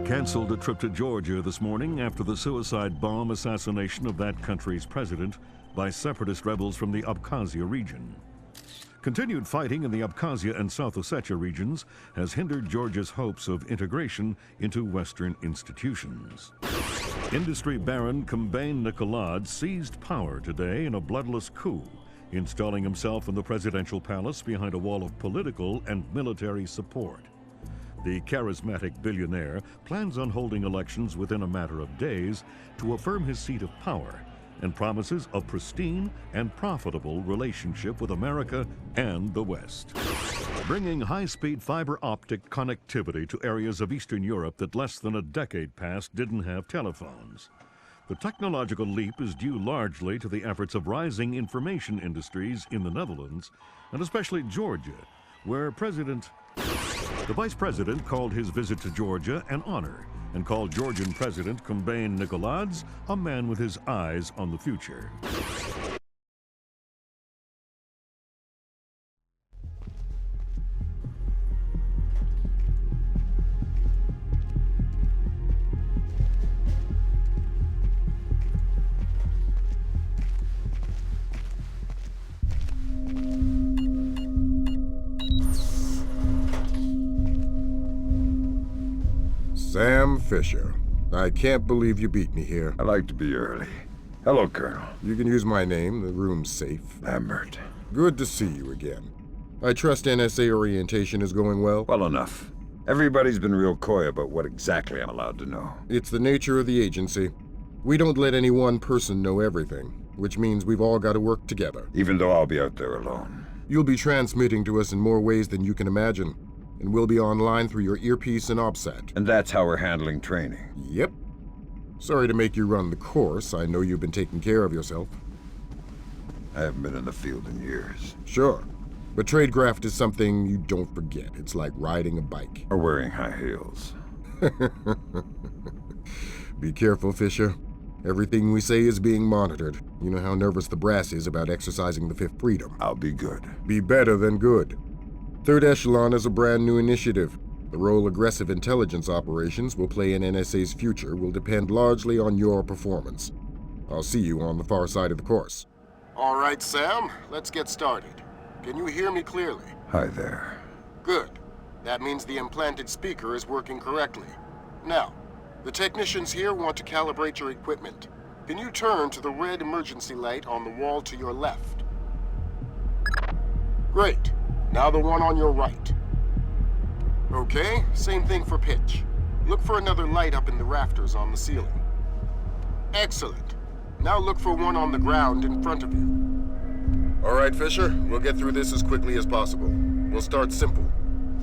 canceled a trip to Georgia this morning after the suicide bomb assassination of that country's president by separatist rebels from the Abkhazia region. Continued fighting in the Abkhazia and South Ossetia regions has hindered Georgia's hopes of integration into Western institutions. Industry baron Covert Nicolad seized power today in a bloodless coup, installing himself in the presidential palace behind a wall of political and military support. The charismatic billionaire plans on holding elections within a matter of days to affirm his seat of power and promises a pristine and profitable relationship with America and the West. Bringing high-speed fiber optic connectivity to areas of Eastern Europe that less than a decade past didn't have telephones. The technological leap is due largely to the efforts of rising information industries in the Netherlands, and especially Georgia, where the Vice President called his visit to Georgia an honor and called Georgian President Covert Nicolad a man with his eyes on the future. Sam Fisher. I can't believe you beat me here. I like to be early. Hello, Colonel. You can use my name. The room's safe. Lambert. Good to see you again. I trust NSA orientation is going well? Well enough. Everybody's been real coy about what exactly I'm allowed to know. It's the nature of the agency. We don't let any one person know everything, which means we've all got to work together. Even though I'll be out there alone. You'll be transmitting to us in more ways than you can imagine, and we'll be online through your earpiece and OPSAT. And that's how we're handling training. Yep. Sorry to make you run the course. I know you've been taking care of yourself. I haven't been in the field in years. Sure. But tradecraft is something you don't forget. It's like riding a bike. Or wearing high heels. Be careful, Fisher. Everything we say is being monitored. You know how nervous the brass is about exercising the fifth freedom. I'll be good. Be better than good. Third Echelon is a brand new initiative. The role aggressive intelligence operations will play in NSA's future will depend largely on your performance. I'll see you on the far side of the course. All right, Sam, let's get started. Can you hear me clearly? Hi there. Good. That means the implanted speaker is working correctly. Now, the technicians here want to calibrate your equipment. Can you turn to the red emergency light on the wall to your left? Great. Now the one on your right. Okay, same thing for pitch. Look for another light up in the rafters on the ceiling. Excellent. Now look for one on the ground in front of you. All right, Fisher, we'll get through this as quickly as possible. We'll start simple.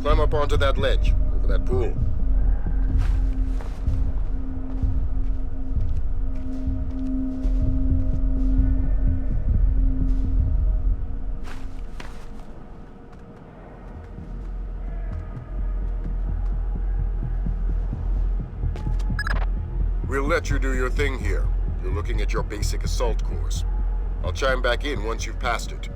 Climb up onto that ledge, over that pool. We'll let you do your thing here. You're looking at your basic assault course. I'll chime back in once you've passed it.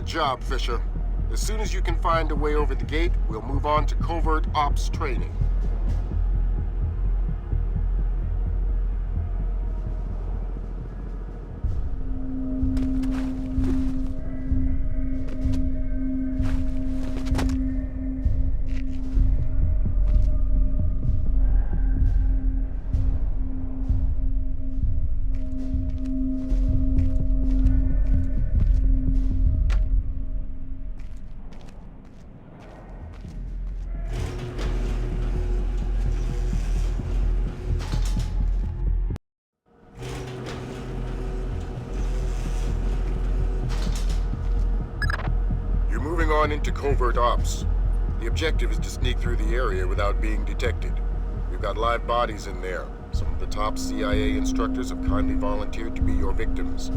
Good job, Fisher. As soon as you can find a way over the gate, we'll move on to Covert Ops Training. Moving on into Covert Ops. The objective is to sneak through the area without being detected. We've got live bodies in there. Some of the top CIA instructors have kindly volunteered to be your victims.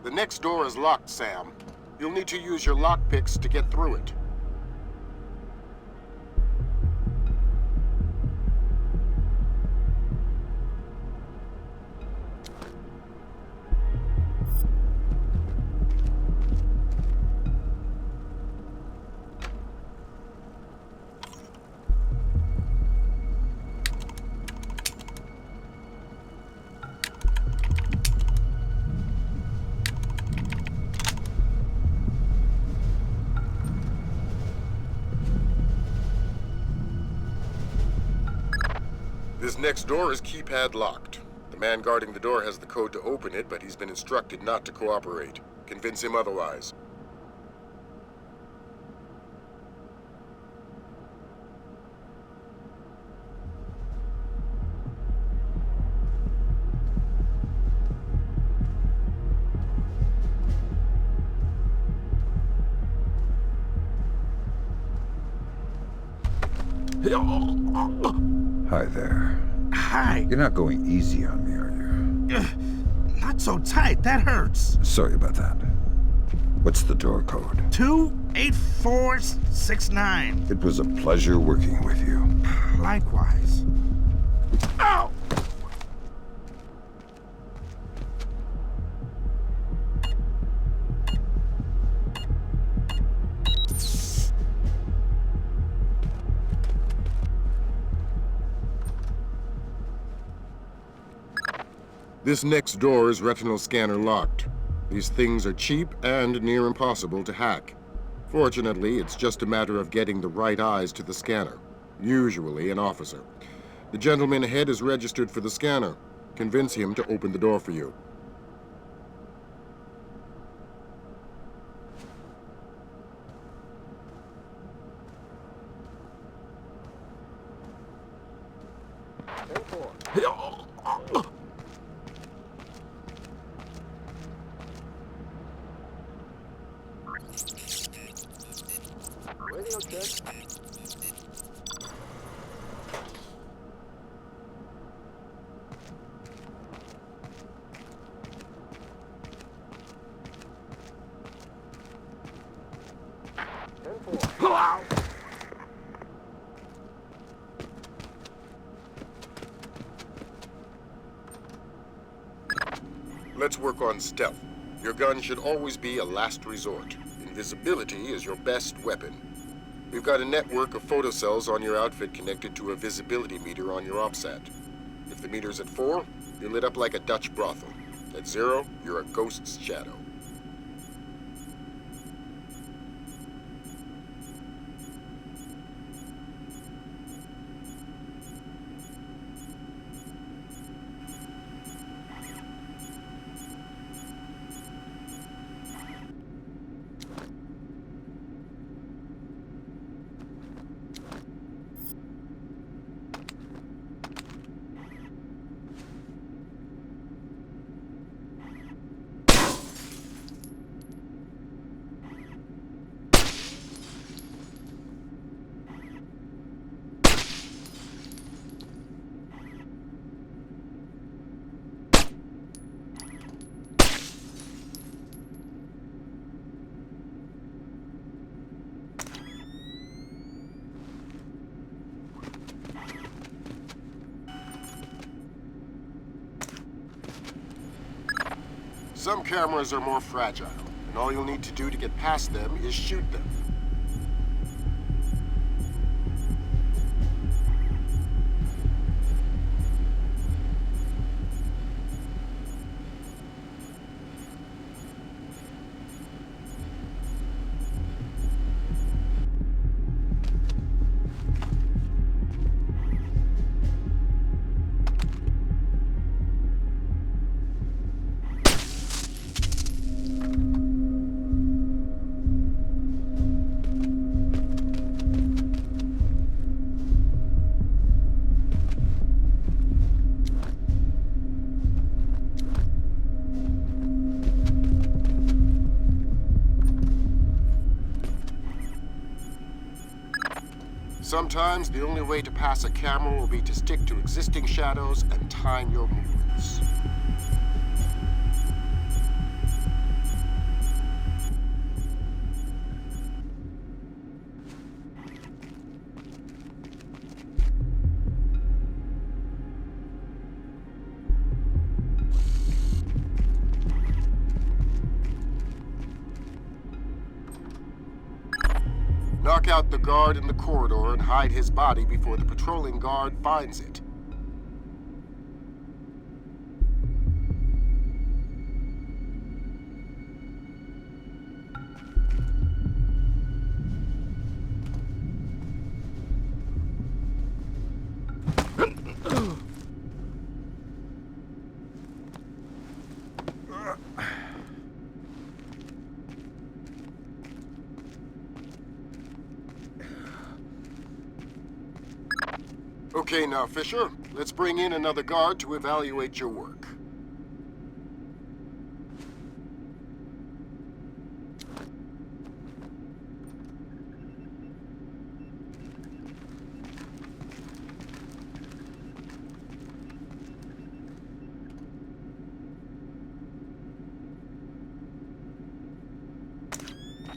The next door is locked, Sam. You'll need to use your lockpicks to get through it. This next door is keypad locked. The man guarding the door has the code to open it, but he's been instructed not to cooperate. Convince him otherwise. Hi there. Hi. You're not going easy on me, are you? Not so tight. That hurts. Sorry about that. What's the door code? 28469. It was a pleasure working with you. Likewise. Ow! This next door is Retinal Scanner locked. These things are cheap and near impossible to hack. Fortunately, it's just a matter of getting the right eyes to the scanner, usually an officer. The gentleman ahead is registered for the scanner. Convince him to open the door for you. Radio check. Let's work on stealth. Your gun should always be a last resort. Invisibility is your best weapon. We've got a network of photocells on your outfit connected to a visibility meter on your OPSAT. If the meter's at 4, you're lit up like a Dutch brothel. At 0, you're a ghost's shadow. Some cameras are more fragile, and all you'll need to do to get past them is shoot them. Sometimes the only way to pass a camera will be to stick to existing shadows and time your movements. Knock out the guard in the corridor and hide his body before the patrolling guard finds it. Okay now, Fisher. Let's bring in another guard to evaluate your work.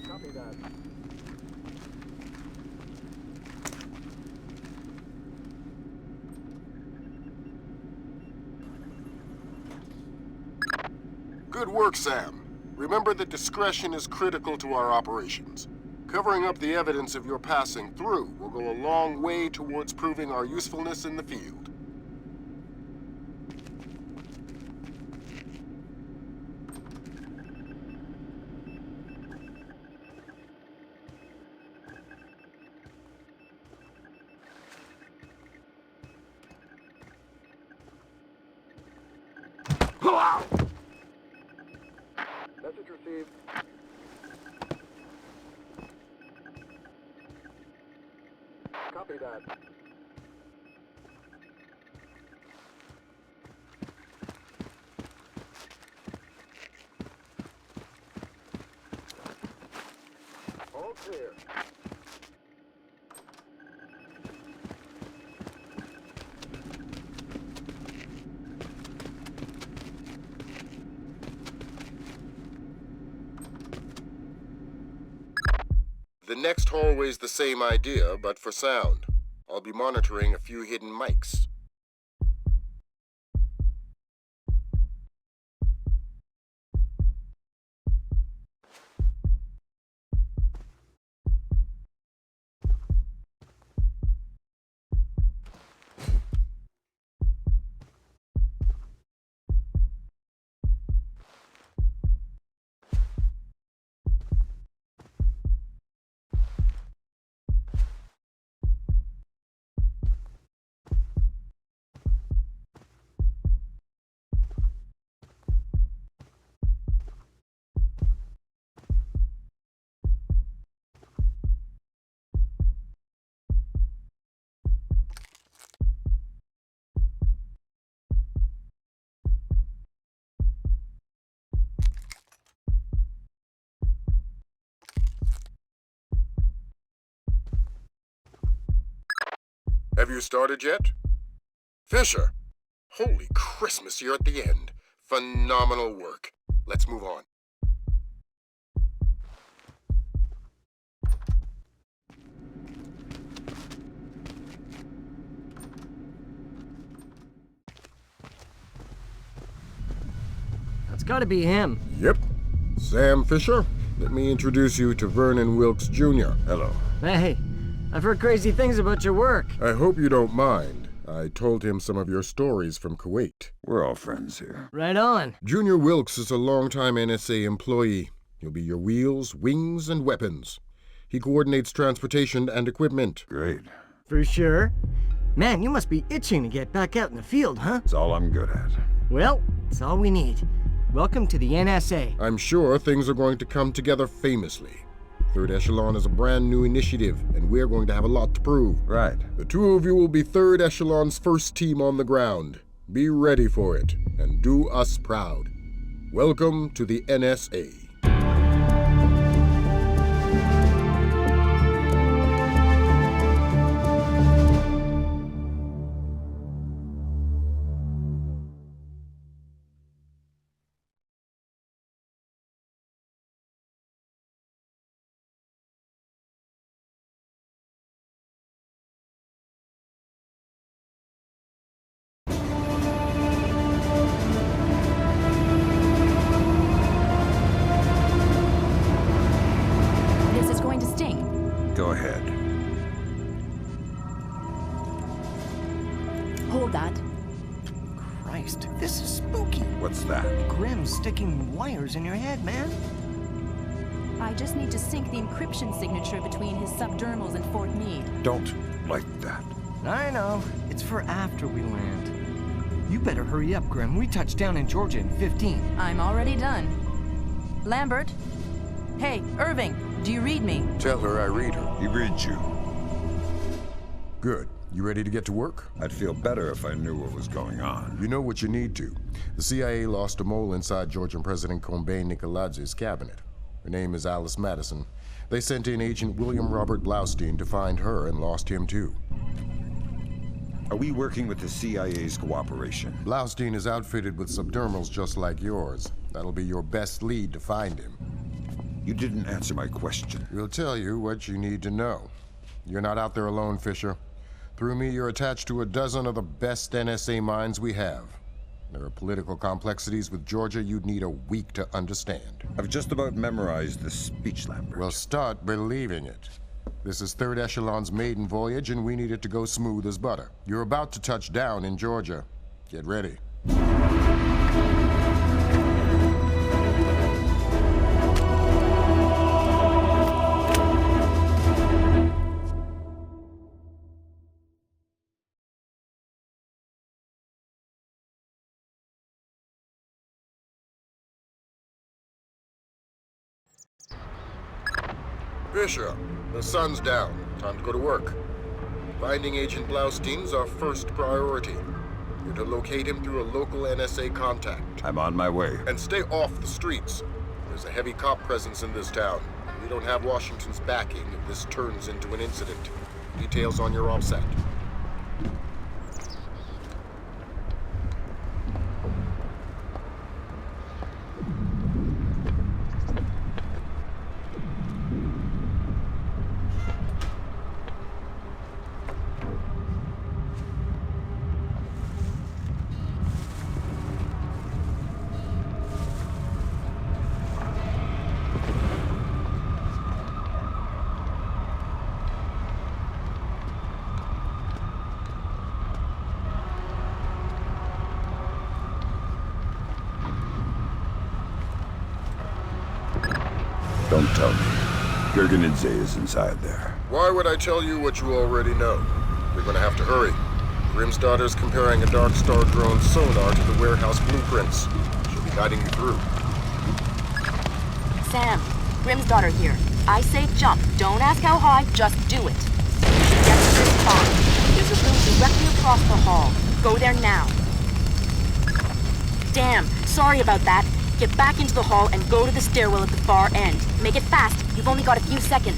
Copy that. Good work, Sam. Remember that discretion is critical to our operations. Covering up the evidence of your passing through will go a long way towards proving our usefulness in the field. Message received. Copy that. All clear. The next hallway's the same idea, but for sound. I'll be monitoring a few hidden mics. Have you started yet? Fisher! Holy Christmas, you're at the end. Phenomenal work. Let's move on. That's gotta be him. Yep. Sam Fisher, let me introduce you to Vernon Wilkes Jr. Hello. Hey, I've heard crazy things about your work. I hope you don't mind. I told him some of your stories from Kuwait. We're all friends here. Right on. Junior Wilkes is a longtime NSA employee. He'll be your wheels, wings, and weapons. He coordinates transportation and equipment. Great. For sure. Man, you must be itching to get back out in the field, huh? It's all I'm good at. Well, it's all we need. Welcome to the NSA. I'm sure things are going to come together famously. Third Echelon is a brand new initiative, and we're going to have a lot to prove. Right. The two of you will be Third Echelon's first team on the ground. Be ready for it, and do us proud. Welcome to the NSA. This is going to sting. Go ahead. Hold that. Christ, this is spooky. What's that? Grim sticking wires in your head, man. I just need to sync the encryption signature between his subdermals and Fort Meade. Don't like that. I know. It's for after we land. You better hurry up, Grim. We touch down in Georgia in 15. I'm already done. Lambert? Hey, Irving, do you read me? Tell her I read her. He reads you. Good. You ready to get to work? I'd feel better if I knew what was going on. You know what you need to. The CIA lost a mole inside Georgian President Kombay Nikoladzi's cabinet. Her name is Alice Madison. They sent in Agent William Robert Blaustein to find her and lost him too. Are we working with the CIA's cooperation? Blaustein is outfitted with subdermals just like yours. That'll be your best lead to find him. You didn't answer my question. We'll tell you what you need to know. You're not out there alone, Fisher. Through me, you're attached to a dozen of the best NSA minds we have. There are political complexities with Georgia you'd need a week to understand. I've just about memorized the speech, Lambert. Well, start believing it. This is Third Echelon's maiden voyage, and we need it to go smooth as butter. You're about to touch down in Georgia. Get ready. Fisher, the sun's down. Time to go to work. Finding Agent Blaustein's our first priority. You're to locate him through a local NSA contact. I'm on my way. And stay off the streets. There's a heavy cop presence in this town. We don't have Washington's backing if this turns into an incident. Details on your offset. Don't tell me. Gerganidze is inside there. Why would I tell you what you already know? You're gonna have to hurry. Grim's daughter's comparing a Dark Star drone sonar to the warehouse blueprints. She'll be guiding you through. Sam, Grim's daughter here. I say jump. Don't ask how high, just do it. Get to this spot. There's a room directly across the hall. Go there now. Damn, sorry about that. Get back into the hall and go to the stairwell at the far end. Make it fast. You've only got a few seconds.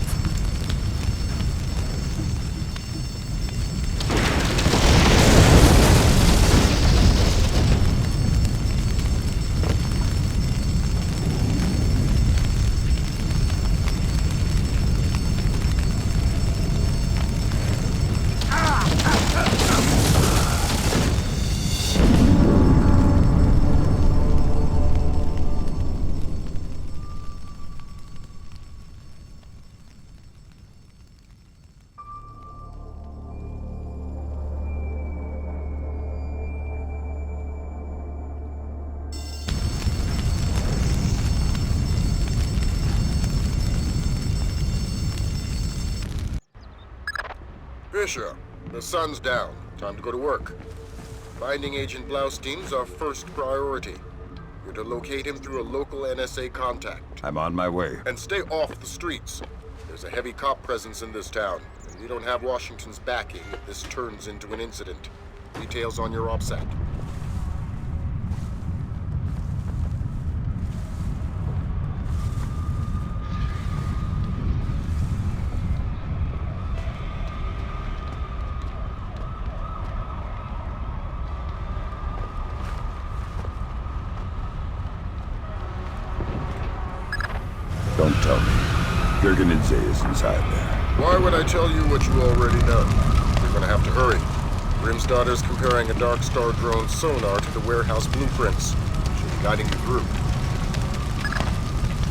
Fisher, the sun's down. Time to go to work. Finding Agent Blaustein's our first priority. You're to locate him through a local NSA contact. I'm on my way. And stay off the streets. There's a heavy cop presence in this town, and we don't have Washington's backing if this turns into an incident. Details on your OPSAT. Don't tell me. Gergenidze is inside there. Why would I tell you what you already know? You're gonna have to hurry. Grim's daughter's comparing a Dark Star drone sonar to the warehouse blueprints. She'll be guiding you through.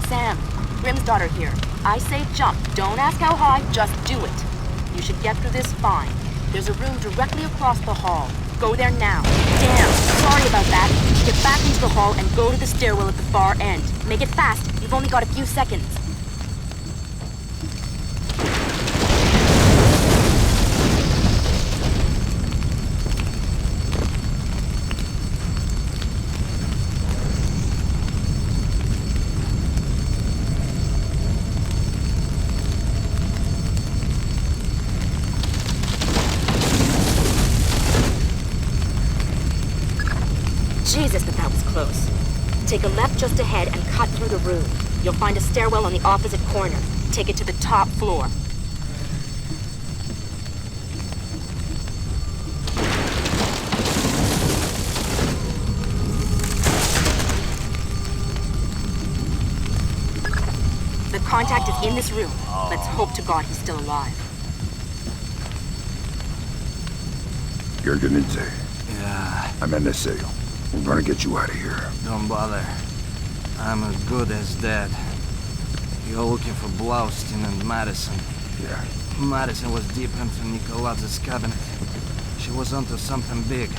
Sam, Grim's daughter here. I say jump. Don't ask how high, just do it. You should get through this fine. There's a room directly across the hall. Go there now. Damn, sorry about that. Get back into the hall and go to the stairwell at the far end. Make it fast. You've only got a few seconds. Jesus, but that was close. Take a left just ahead and cut through the room. You'll find a stairwell on the opposite corner. Take it to the top floor. The contact is in this room. Let's hope to God he's still alive. Gergenidze. Yeah, I'm NSA. I'm gonna get you out of here. don't bother. I'm as good as dead. You're looking for Blaustein and Madison. Yeah. Madison was deep into Nicolaz's cabinet. She was onto something big.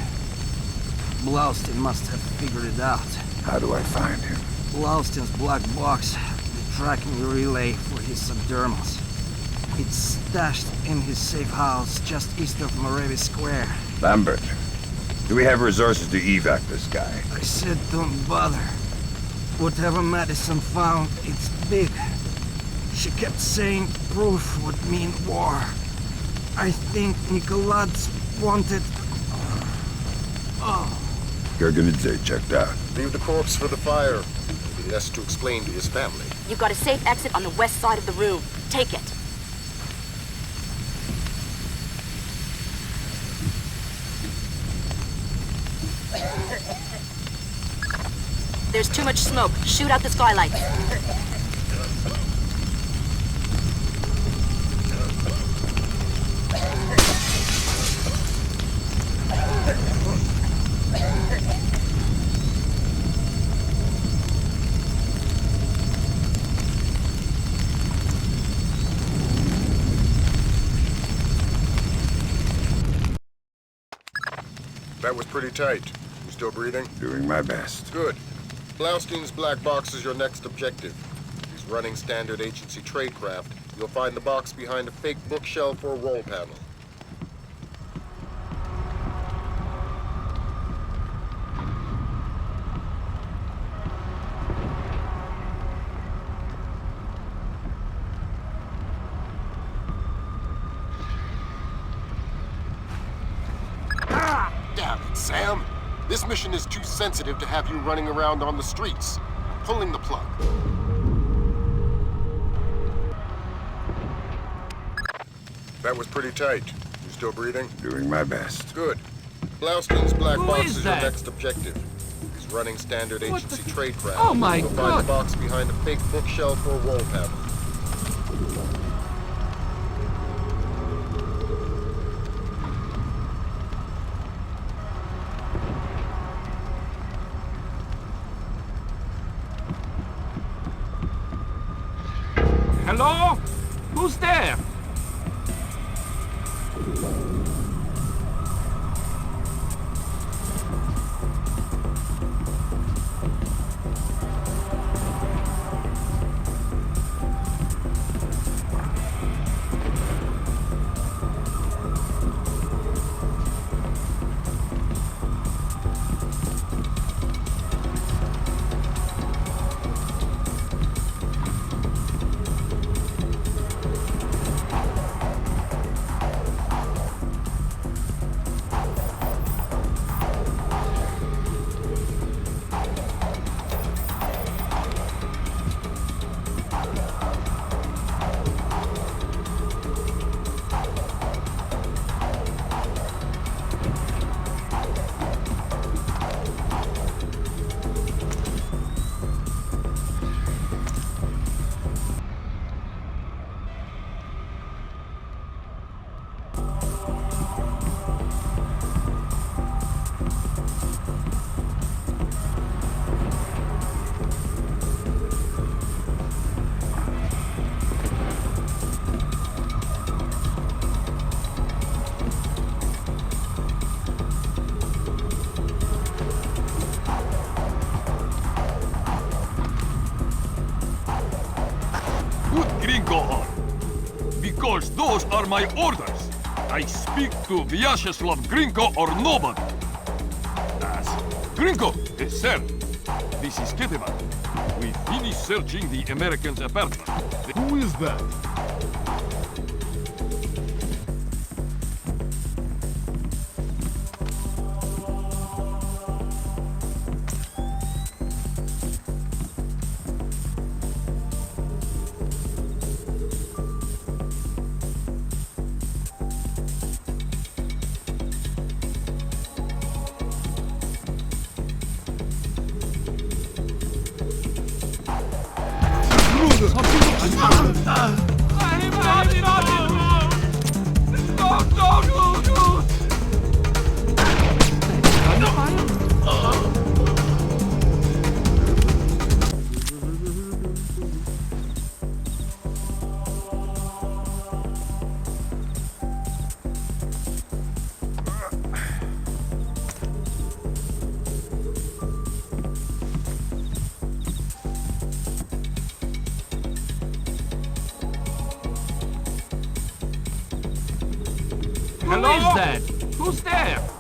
Blaustein must have figured it out. How do I find him? Blaustein's black box, the tracking relay for his subdermals. It's stashed in his safe house just east of Moravi Square. Lambert, do we have resources to evac this guy? I said don't bother. Whatever Madison found, it's big. She kept saying proof would mean war. I think Nicolaz wanted... Oh. Gergenidze checked out. Leave the corpse for the fire. There'll be less to explain to his family. You've got a safe exit on the west side of the room. Take it. There's too much smoke. Shoot out the skylights. That was pretty tight. You still breathing? Doing my best. Good. Blaustein's black box is your next objective. He's running standard agency tradecraft. You'll find the box behind a fake bookshelf or wall panel. Damn it, Sam! This mission is too sensitive to have you running around on the streets. Pulling the plug. That was pretty tight. You still breathing? Doing my best. Good. Blaustein's black Who box is is your that? next objective. He's running standard What agency the- tradecraft. Oh my You'll find God. the box behind a fake bookshelf or wall panel. Hello? Who's there? Gringo on? Because those are my orders. I speak to Vyacheslav Gringo or nobody. As Gringo, sir. This is Ketevan. We finished searching the American's apartment. Who is that? Hello? Who is that? Who's there?